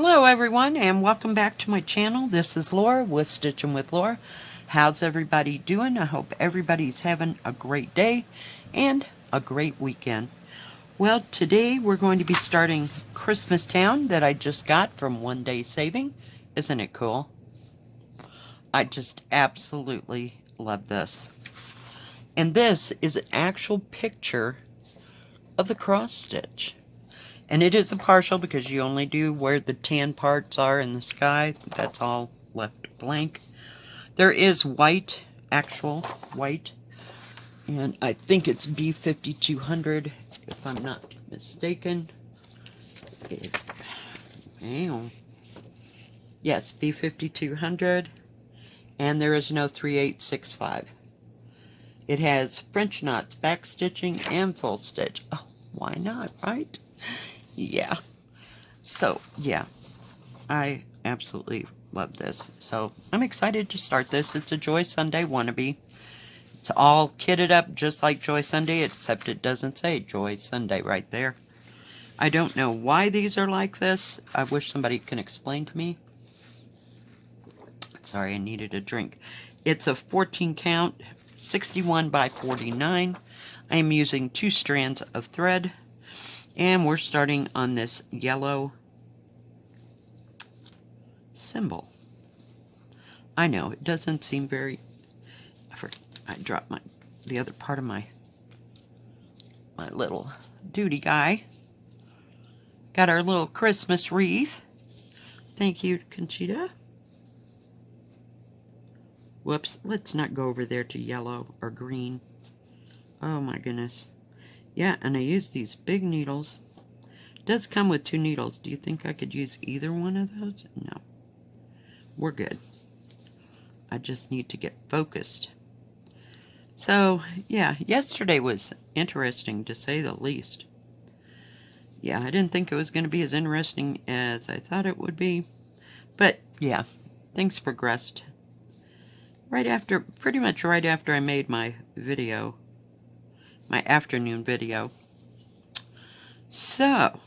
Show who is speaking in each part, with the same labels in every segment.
Speaker 1: Hello everyone and welcome back to my channel. This is Laura with Stitchin with Laura. How's everybody doing? I hope everybody's having a great day and a great weekend. Well, today we're going to be starting Christmas Town that I just got from OneDaySaving. Isn't it cool? I just absolutely love this. And this is an actual picture of the cross stitch. And it is a partial because you only do where the tan parts are in the sky. That's all left blank. There is white, actual white. And I think it's B5200, if I'm not mistaken. Yes, B5200. And there is no 3865. It has French knots, back stitching, and full stitch. Oh, why not, right? Yeah. So, yeah. I absolutely love this. So, I'm excited to start this. It's a Joy Sunday wannabe. It's all kitted up just like Joy Sunday, except it doesn't say Joy Sunday right there. I don't know why these are like this. I wish somebody can explain to me. Sorry, I needed a drink. It's a 14 count, 61 by 49. I am using 2 strands of thread. And we're starting on this yellow symbol. I know, it doesn't seem very... I dropped the other part of my little duty guy. Got our little Christmas wreath. Thank you, Conchita. Whoops, let's not go over there to yellow or green. Oh my goodness. Yeah, and I use these big needles. It does come with 2 needles. Do you think I could use either one of those? No. We're good. I just need to get focused. So, yeah, yesterday was interesting to say the least. Yeah, I didn't think it was going to be as interesting as I thought it would be. But, yeah, things progressed. Pretty much right after I made my video. My afternoon video. So,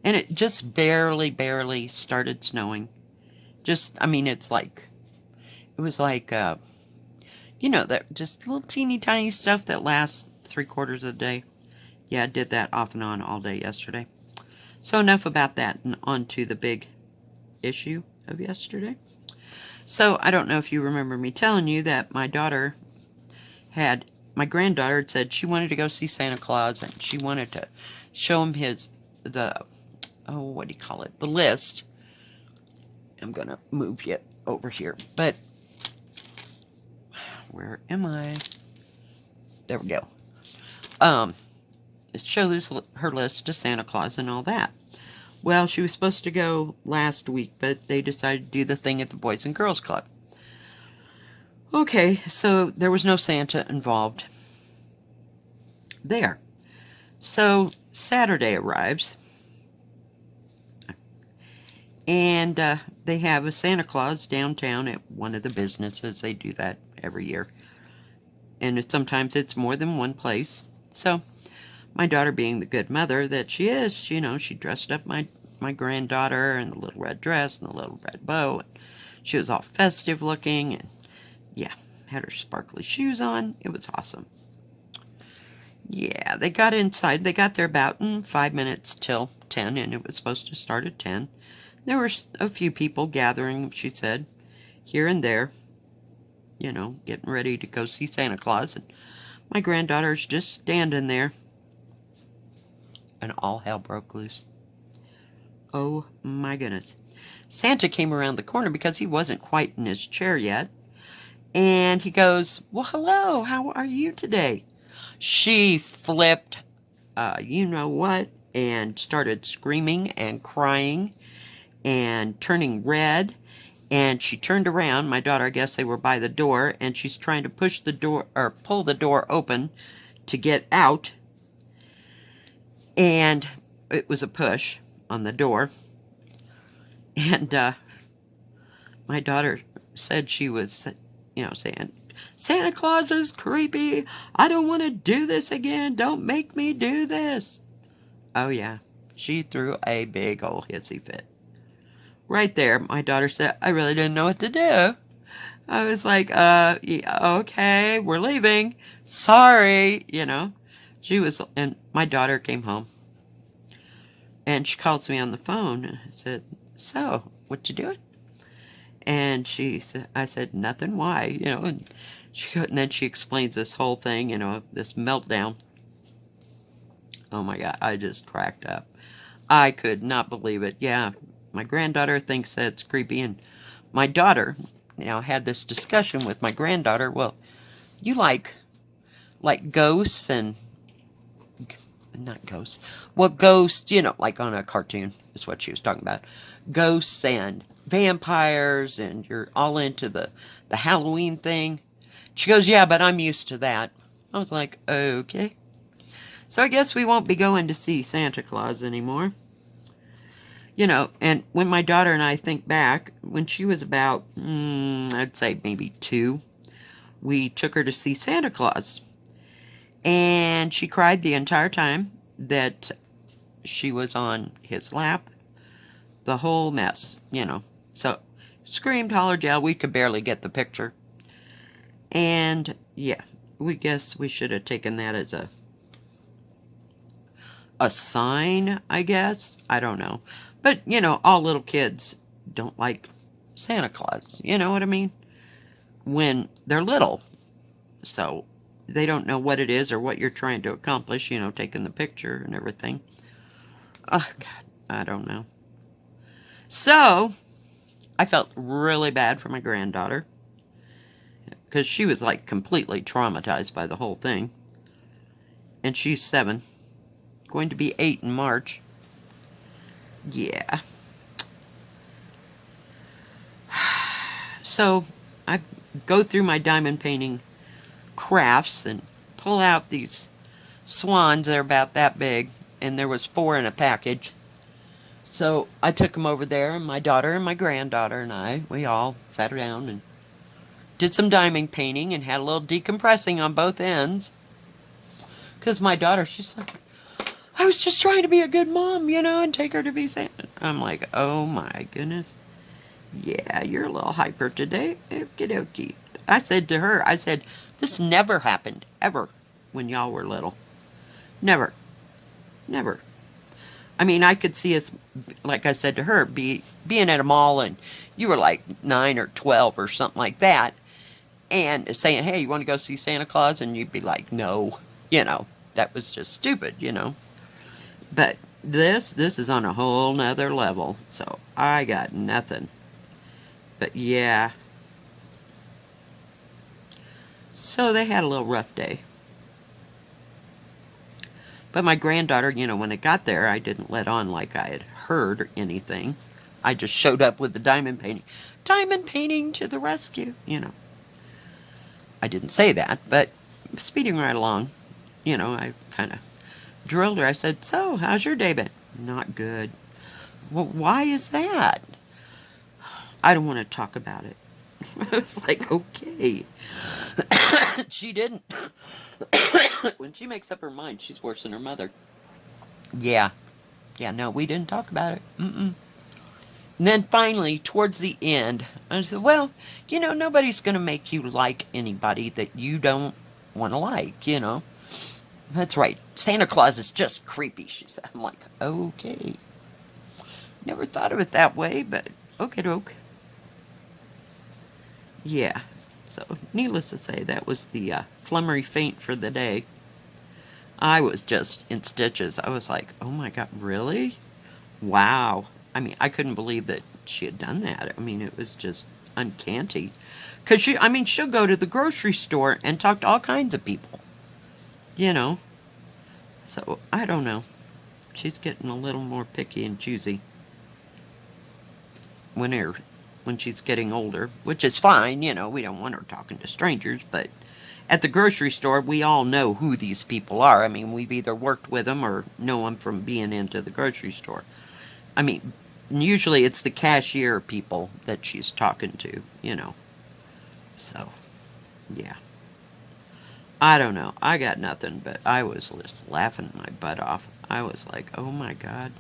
Speaker 1: and it just barely started snowing. I mean, it was like, you know, that just little teeny tiny stuff that lasts 3/4 of the day. Yeah, I did that off and on all day yesterday. So enough about that, and on to the big issue of yesterday. So, I don't know if you remember me telling you that my granddaughter had said she wanted to go see Santa Claus, and she wanted to show him the list. I'm gonna move you over here, but where am I? There we go. It shows her list to Santa Claus and all that. Well, she was supposed to go last week, but they decided to do the thing at the Boys and Girls Club. Okay, so there was no Santa involved there. So Saturday arrives, and they have a Santa Claus downtown at one of the businesses. They do that every year. And sometimes it's more than one place. So my daughter, being the good mother that she is, you know, she dressed up my granddaughter in the little red dress and the little red bow. And she was all festive looking, and yeah, had her sparkly shoes on. It was awesome. Yeah, they got inside. They got there about 5 minutes till 10, and it was supposed to start at 10. There were a few people gathering, she said, here and there, you know, getting ready to go see Santa Claus. And my granddaughter's just standing there. And all hell broke loose. Oh my goodness. Santa came around the corner because he wasn't quite in his chair yet. And he goes, "Well, hello, how are you today?" She flipped, you know what, and started screaming and crying and turning red. And she turned around. My daughter, I guess they were by the door, and she's trying to push the door, or pull the door open to get out. And it was a push on the door. And my daughter said she was, you know, saying, "Santa Claus is creepy. I don't want to do this again. Don't make me do this." Oh, yeah. She threw a big old hissy fit. Right there, my daughter said, I really didn't know what to do. I was like, yeah, okay, we're leaving. Sorry, She was, and my daughter came home. And she calls me on the phone. And I said, so, what you doing? And I said, nothing, why? And then she explains this whole thing, this meltdown. Oh my God, I just cracked up. I could not believe it. Yeah, my granddaughter thinks that's creepy, and my daughter, had this discussion with my granddaughter. Well, you like ghosts and not ghosts. Well, ghosts, like on a cartoon is what she was talking about. Ghosts and vampires, and you're all into the Halloween thing. She goes, yeah, but I'm used to that. I was like, okay. So I guess we won't be going to see Santa Claus anymore. And when my daughter and I think back, when she was about, I'd say maybe 2, we took her to see Santa Claus. And she cried the entire time that she was on his lap. The whole mess, So, screamed, hollered, yelled. We could barely get the picture. And, yeah, we guess we should have taken that as a sign, I guess. I don't know. But, all little kids don't like Santa Claus. You know what I mean? When they're little. So, they don't know what it is or what you're trying to accomplish, taking the picture and everything. Oh, God, I don't know. So, I felt really bad for my granddaughter. Because she was, like, completely traumatized by the whole thing. And she's 7. Going to be 8 in March. Yeah. So, I go through my diamond painting crafts and pull out these swans. They're about that big, and there was 4 in a package. So I took them over there, and my daughter and my granddaughter and we all sat down and did some diamond painting and had a little decompressing on both ends. Because my daughter, she's like, I was just trying to be a good mom, and take her to be Santa. I'm like, oh my goodness. Yeah, you're a little hyper today. Okie dokie. I said to her, this never happened, ever, when y'all were little. Never. Never. I mean, I could see us, like I said to her, being at a mall, and you were like 9 or 12 or something like that, and saying, hey, you want to go see Santa Claus? And you'd be like, no. That was just stupid, But this is on a whole nother level, so I got nothing. But yeah. So they had a little rough day. But my granddaughter, when it got there, I didn't let on like I had heard anything. I just showed up with the diamond painting. Diamond painting to the rescue, I didn't say that, but speeding right along, I kind of drilled her. I said, so, how's your day been? Not good. Well, why is that? I don't want to talk about it. I was like, okay. She didn't. When she makes up her mind, she's worse than her mother. Yeah. Yeah, no, we didn't talk about it. And then finally, towards the end, I said, well, nobody's going to make you like anybody that you don't want to like, That's right. Santa Claus is just creepy, she said. I'm like, okay. Never thought of it that way, but okay, doke. Yeah. So, needless to say, that was the flummery faint for the day. I was just in stitches. I was like, oh my God, really? Wow. I mean, I couldn't believe that she had done that. I mean, it was just uncanny. Because she'll go to the grocery store and talk to all kinds of people. So, I don't know. She's getting a little more picky and choosy when she's getting older, which is fine, we don't want her talking to strangers, but at the grocery store, we all know who these people are. I mean, we've either worked with them or know them from being into the grocery store. I mean, usually it's the cashier people that she's talking to, So, yeah. I don't know. I got nothing, but I was just laughing my butt off. I was like, oh my God.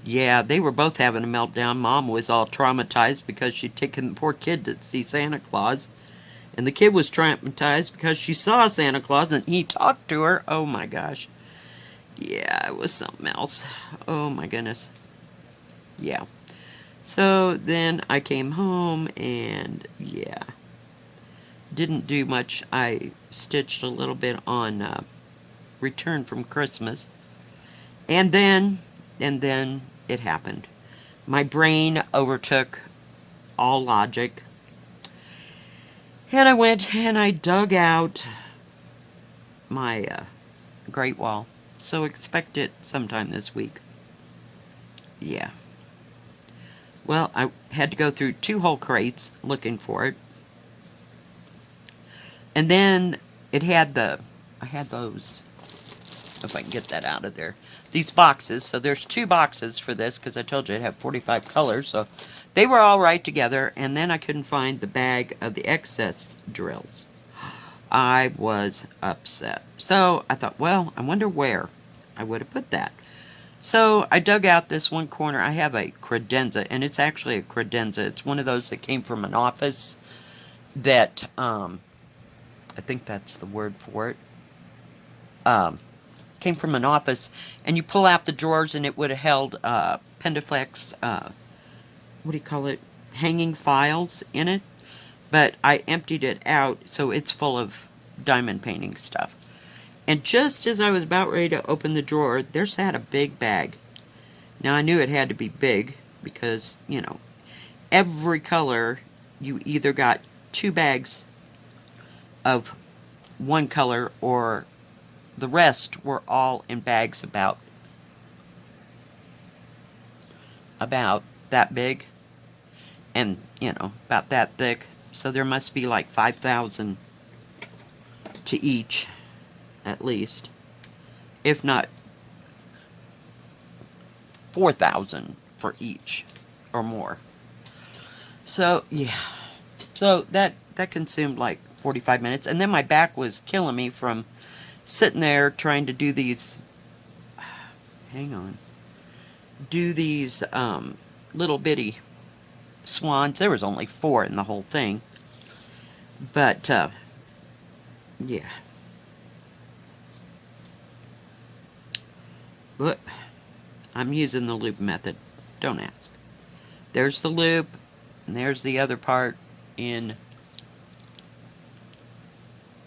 Speaker 1: Yeah, they were both having a meltdown. Mom was all traumatized because she'd taken the poor kid to see Santa Claus. And the kid was traumatized because she saw Santa Claus and he talked to her. Oh my gosh. Yeah, it was something else. Oh my goodness. Yeah. So then I came home and yeah, didn't do much. I stitched a little bit on Return from Christmas. And then it happened. My brain overtook all logic. And I went and I dug out my Great Wall. So expect it sometime this week. Yeah. Well, I had to go through 2 whole crates looking for it. And then it had I had those, if I can get that out of there, these boxes. So there's 2 boxes for this because I told you it had 45 colors. So they were all right together. And then I couldn't find the bag of the excess drills. I was upset. So I thought, well, I wonder where I would have put that. So I dug out this one corner. I have a credenza, and it's actually a credenza. It's one of those that came from an office that, I think that's the word for it, came from an office, and you pull out the drawers, and it would have held Pendaflex, what do you call it, hanging files in it. But I emptied it out, so it's full of diamond painting stuff. And just as I was about ready to open the drawer, there sat a big bag. Now, I knew it had to be big because, you know, every color, you either got 2 bags of one color or the rest were all in bags about that big and, you know, about that thick. So there must be like 5,000 to each, at least. If not 4,000 for each or more. So, yeah. So that consumed like 45 minutes. And then my back was killing me from sitting there trying to do these, hang on, do these little bitty swans. There was only 4 in the whole thing. But, yeah. But I'm using the loop method. Don't ask. There's the loop, and there's the other part in,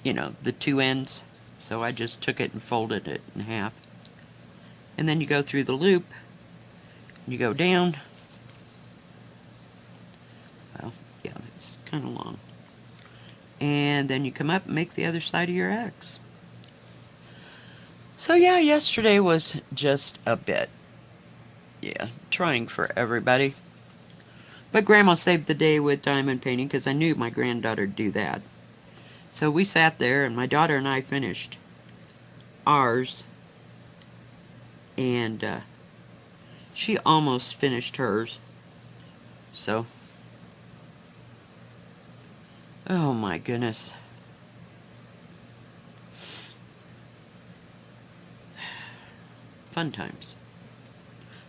Speaker 1: you know, the 2 ends. So I just took it and folded it in half. And then you go through the loop, you go down. Well, yeah, it's kind of long. And then you come up and make the other side of your X. So yeah, yesterday was just a bit, yeah, trying for everybody. But Grandma saved the day with diamond painting because I knew my granddaughter'd do that. So we sat there and my daughter and I finished ours. And she almost finished hers. So, oh my goodness. Fun times.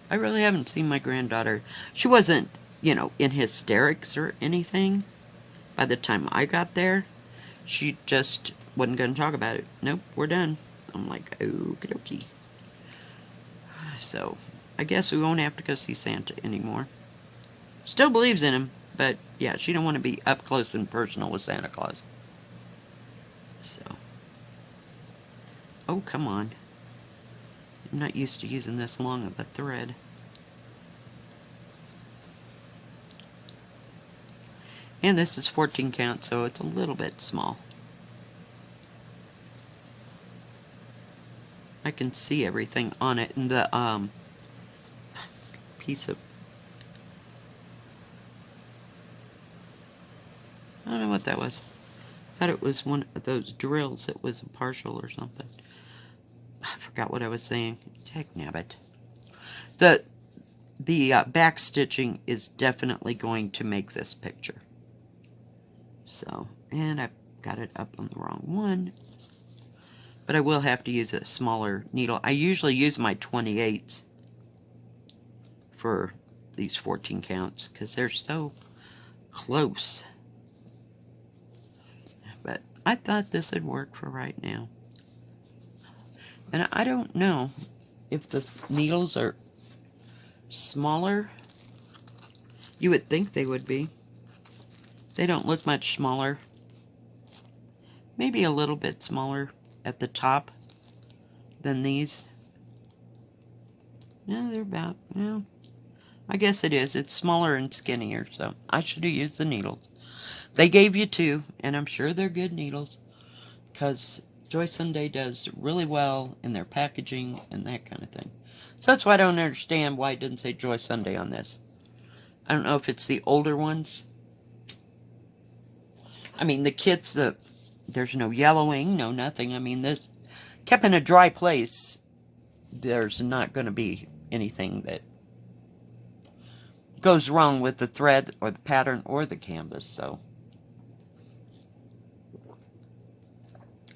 Speaker 1: I really haven't seen my granddaughter. She wasn't, you know, in hysterics or anything by the time I got there. She just wasn't going to talk about it. Nope, we're done. I'm like, okie dokie. So, I guess we won't have to go see Santa anymore. Still believes in him, but yeah, she don't want to be up close and personal with Santa Claus. So, oh, come on. I'm not used to using this long of a thread. And this is 14 count, so it's a little bit small. I can see everything on it, and the piece of, I don't know what that was. I thought it was one of those drills that was partial or something. I forgot what I was saying. Hecknabbit. The back stitching is definitely going to make this picture. So, and I've got it up on the wrong one. But I will have to use a smaller needle. I usually use my 28s for these 14 counts because they're so close. But I thought this would work for right now. And I don't know if the needles are smaller. You would think they would be. They don't look much smaller. Maybe a little bit smaller at the top than these. No, they're about, no. I guess it is. It's smaller and skinnier, so I should have used the needles. They gave you 2, and I'm sure they're good needles, because Joy Sunday does really well in their packaging and that kind of thing. So that's why I don't understand why it didn't say Joy Sunday on this. I don't know if it's the older ones. I mean, the kits, there's no yellowing, no nothing. I mean, this kept in a dry place, there's not going to be anything that goes wrong with the thread or the pattern or the canvas. So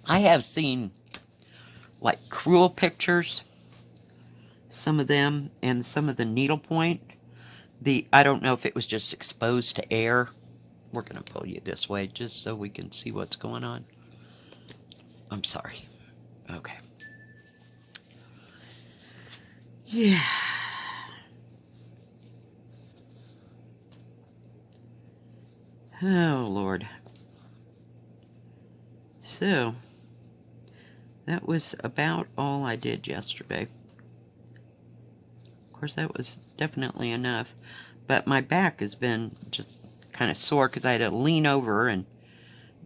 Speaker 1: I have seen like cruel pictures, some of them, and some of the needlepoint. I don't know if it was just exposed to air. We're going to pull you this way just so we can see what's going on. I'm sorry. Okay. Yeah. Oh, Lord. So, that was about all I did yesterday. Of course, that was definitely enough. But my back has been just kind of sore because I had to lean over and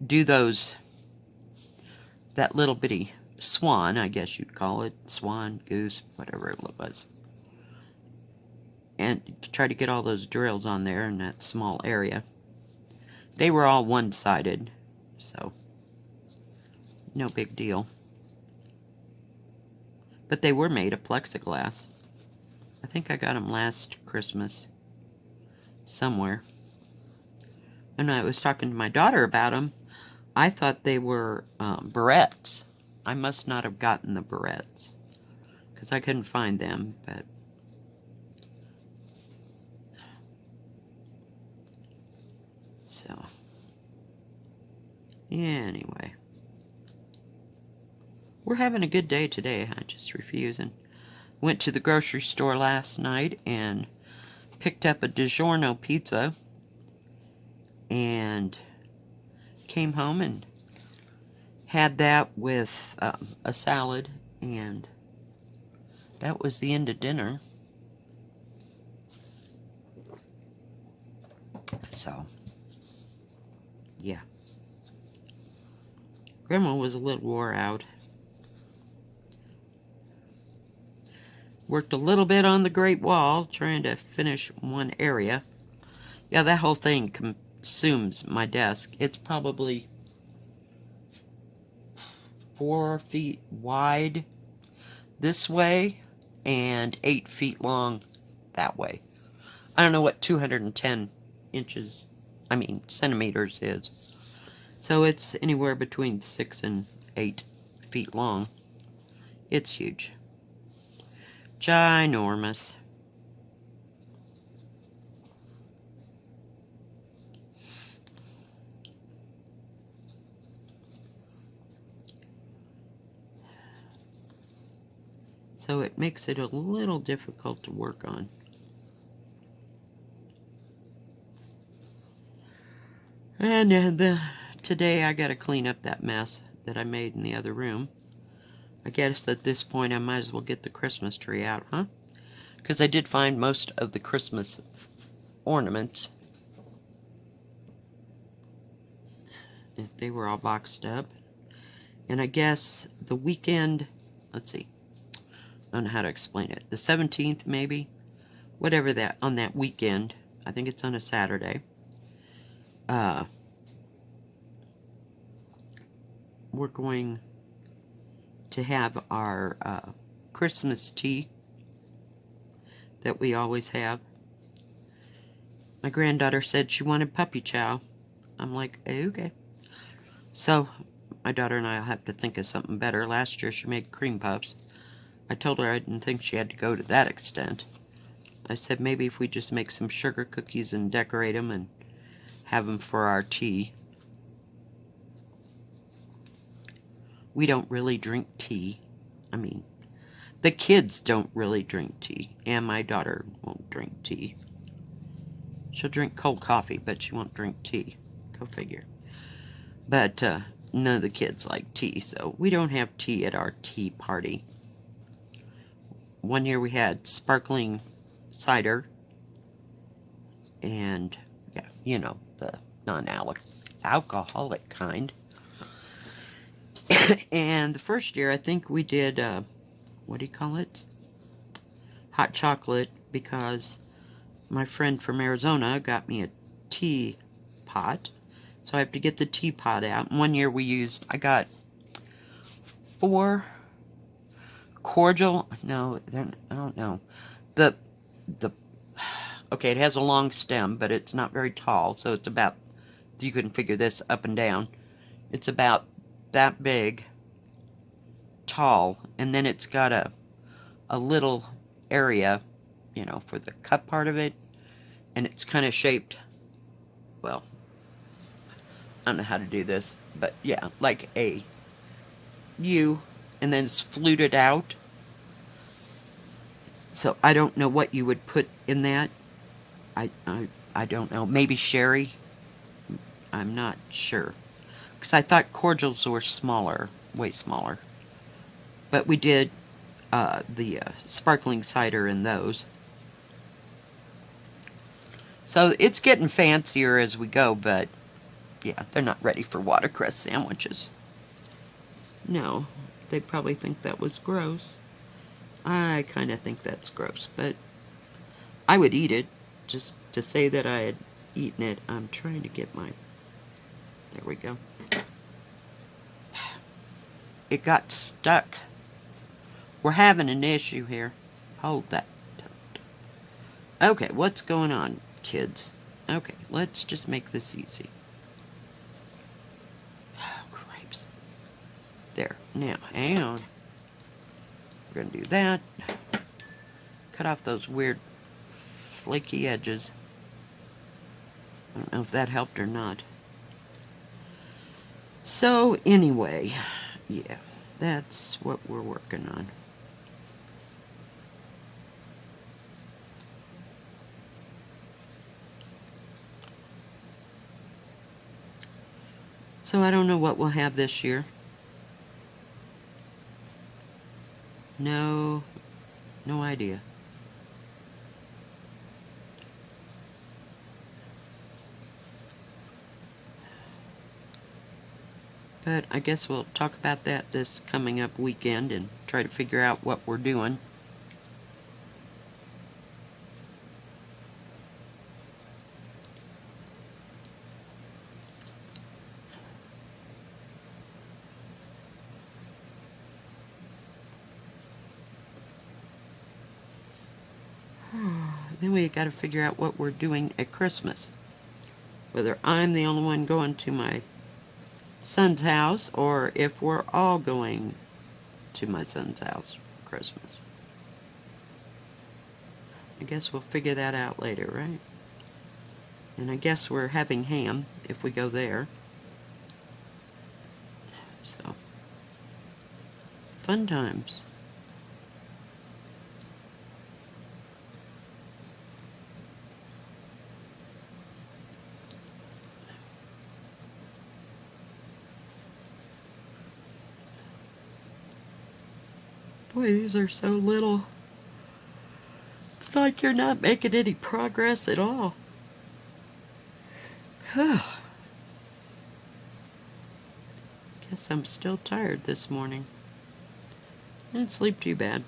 Speaker 1: do that little bitty swan, I guess you'd call it. Swan, goose, whatever it was. And try to get all those drills on there in that small area. They were all one-sided, so no big deal. But they were made of plexiglass. I think I got them last Christmas somewhere. And I was talking to my daughter about them. I thought they were barrettes. I must not have gotten the barrettes because I couldn't find them. But so anyway, we're having a good day today. I'm just refusing. Went to the grocery store last night and picked up a DiGiorno pizza and came home and had that with a salad, and that was the end of dinner. So, yeah. Grandma was a little wore out. Worked a little bit on the Great Wall, trying to finish one area. Yeah, that whole thing consumes my desk. It's probably 4 feet wide this way and 8 feet long that way. I don't know what 210 centimeters is. So it's anywhere between 6 and 8 feet long. It's huge. Ginormous. So it makes it a little difficult to work on. And today I got to clean up that mess that I made in the other room. I guess at this point I might as well get the Christmas tree out, huh? Because I did find most of the Christmas ornaments. They were all boxed up. And I guess the weekend, let's see, I don't know how to explain it. The 17th maybe, whatever that, on that weekend, I think it's on a Saturday. We're going to have our Christmas tea that we always have. My granddaughter said she wanted puppy chow. I'm like, okay. So my daughter and I will have to think of something better. Last year she made cream puffs. I told her I didn't think she had to go to that extent. I said maybe if we just make some sugar cookies and decorate them and have them for our tea. We don't really drink tea. I mean, the kids don't really drink tea, and my daughter won't drink tea. She'll drink cold coffee, but she won't drink tea. Go figure. But none of the kids like tea, so we don't have tea at our tea party. One year we had sparkling cider, and yeah, you know, the non-alcoholic kind. And the first year I think we did, what do you call it? Hot chocolate, because my friend from Arizona got me a teapot. So I have to get the teapot out. And one year I got 4 cordial, no, I don't know. The, okay, it has a long stem, but it's not very tall. So it's about, you can figure this up and down. It's about that big, tall, and then it's got a little area, you know, for the cup part of it, and it's kind of shaped, well, I don't know how to do this, but yeah, like a U, and then it's fluted out. So I don't know what you would put in that. I don't know. Maybe sherry. I'm not sure. Because I thought cordials were smaller, way smaller. But we did the sparkling cider in those. So it's getting fancier as we go, but yeah, they're not ready for watercress sandwiches. No, they'd probably think that was gross. I kind of think that's gross, but I would eat it. Just to say that I had eaten it, I'm trying to get my... There we go. It got stuck. We're having an issue here. Hold that. Okay, what's going on, kids? Okay, let's just make this easy. Oh, cripes. There. Now, hang on. We're going to do that. Cut off those weird flaky edges. I don't know if that helped or not. So, anyway, yeah, that's what we're working on. So I don't know what we'll have this year. No idea. But I guess we'll talk about that this coming up weekend and try to figure out what we're doing. Then we got to figure out what we're doing at Christmas. Whether I'm the only one going to my son's house or if we're all going to my son's house for Christmas. I guess we'll figure that out later, right? And I guess we're having ham if we go there. So, fun times. Boy, these are so little. It's like you're not making any progress at all. Guess I'm still tired this morning. I didn't sleep too bad.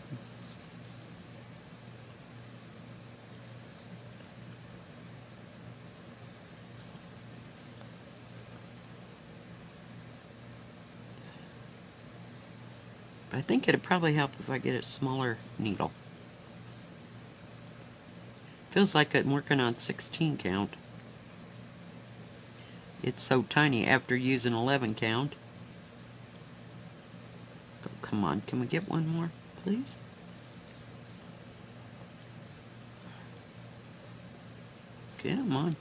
Speaker 1: I think it'd probably help if I get a smaller needle. Feels like I'm working on 16 count. It's so tiny after using 11 count. come on. Can we get one more, please? Come on.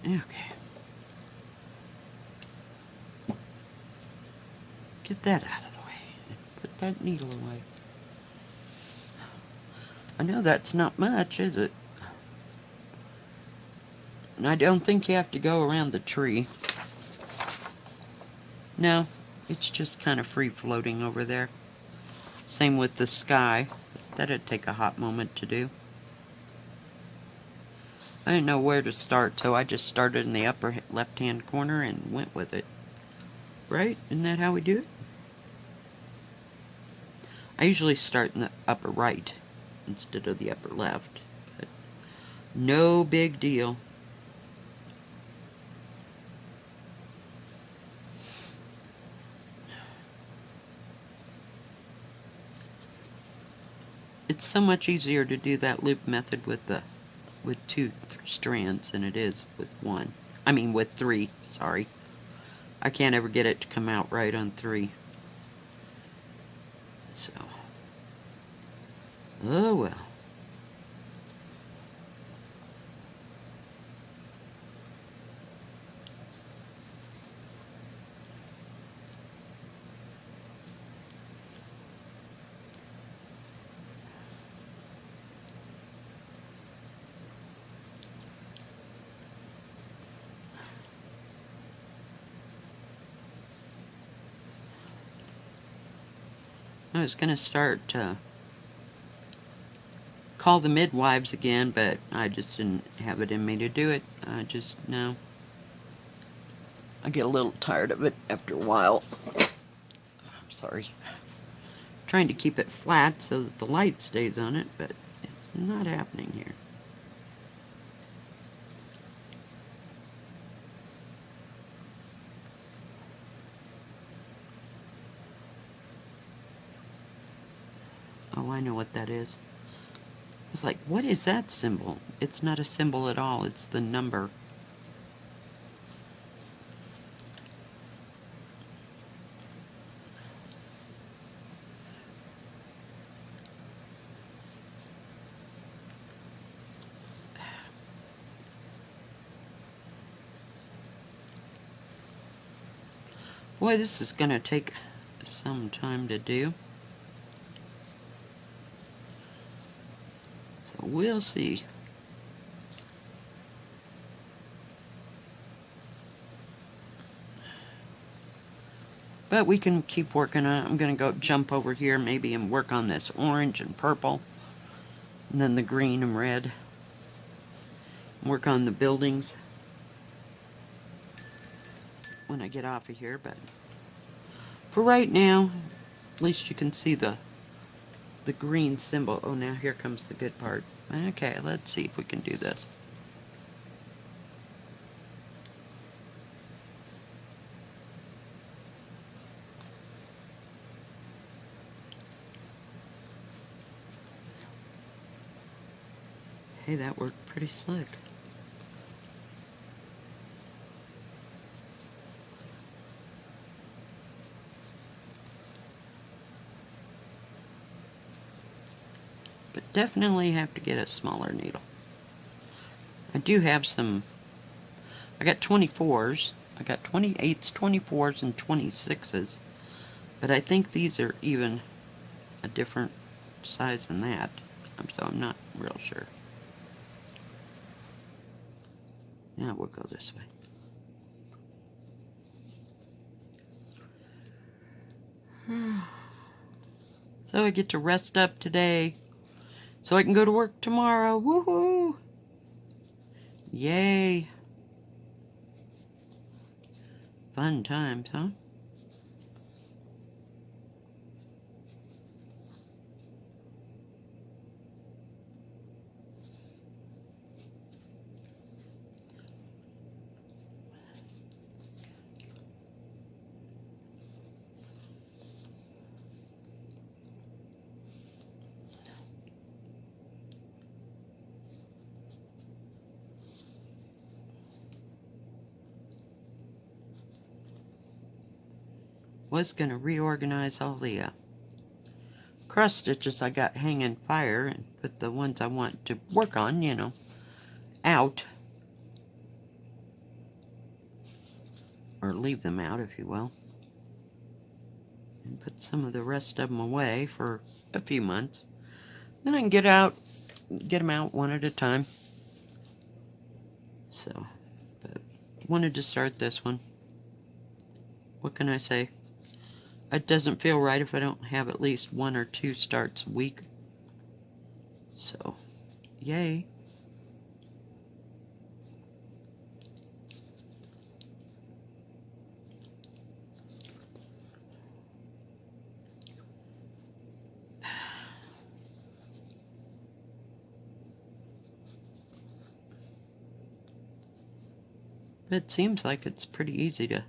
Speaker 1: Okay. Get that out of the way. Put that needle away. I know that's not much, is it? And I don't think you have to go around the tree. No, it's just kind of free floating over there. Same with the sky. That'd take a hot moment to do. I didn't know where to start, so I just started in the upper left-hand corner and went with it. Right? Isn't that how we do it? I usually start in the upper right instead of the upper left. But no big deal. It's so much easier to do that loop method with two strands than it is with one. I mean with three, sorry. I can't ever get it to come out right on three. So, oh well. I was going to start call the midwives again, but I just didn't have it in me to do it. No. I get a little tired of it after a while. I'm sorry. Trying to keep it flat so that the light stays on it, but it's not happening here. Oh, I know what that is. I was like, what is that symbol? It's not a symbol at all. It's the number. Boy, this is going to take some time to do. So we'll see. But we can keep working on it. I'm going to go jump over here maybe and work on this orange and purple. And then the green and red. Work on the buildings when I get off of here. But for right now, at least you can see the green symbol. Oh, now here comes the good part. Okay, let's see if we can do this. Hey, that worked pretty slick. But definitely have to get a smaller needle. I do have some, I got 24s, I got 28s, 24s, and 26s, but I think these are even a different size than that, so I'm not real sure. Now we'll go this way. So I get to rest up today, so I can go to work tomorrow. Woohoo! Yay! Fun times, huh? was going to reorganize all the cross stitches I got hanging fire and put the ones I want to work on, you know, out. Or leave them out, if you will. And put some of the rest of them away for a few months. Then I can get them out one at a time. So, but wanted to start this one. What can I say? It doesn't feel right if I don't have at least 1 or 2 starts a week. So, yay. It seems like it's pretty easy to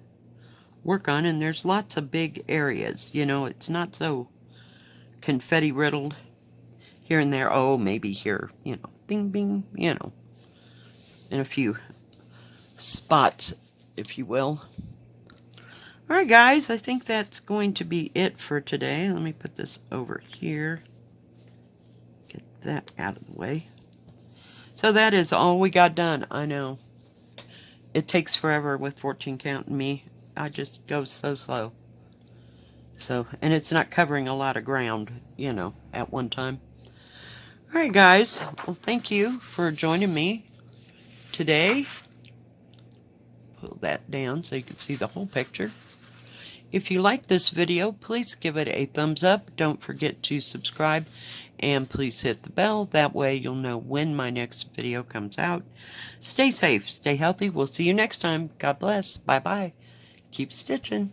Speaker 1: work on, and there's lots of big areas. You know, it's not so confetti riddled here and there. Oh, maybe here, you know, bing, bing, you know, in a few spots, if you will. Alright guys, I think that's going to be it for today. Let me put this over here. Get that out of the way. So that is all we got done. I know. It takes forever with 14 count and me. I just go so slow. So, and it's not covering a lot of ground, you know, at one time. Alright guys, well thank you for joining me today. Pull that down so you can see the whole picture. If you like this video, please give it a thumbs up. Don't forget to subscribe and please hit the bell. That way you'll know when my next video comes out. Stay safe, stay healthy. We'll see you next time. God bless. Bye-bye. Keep stitching.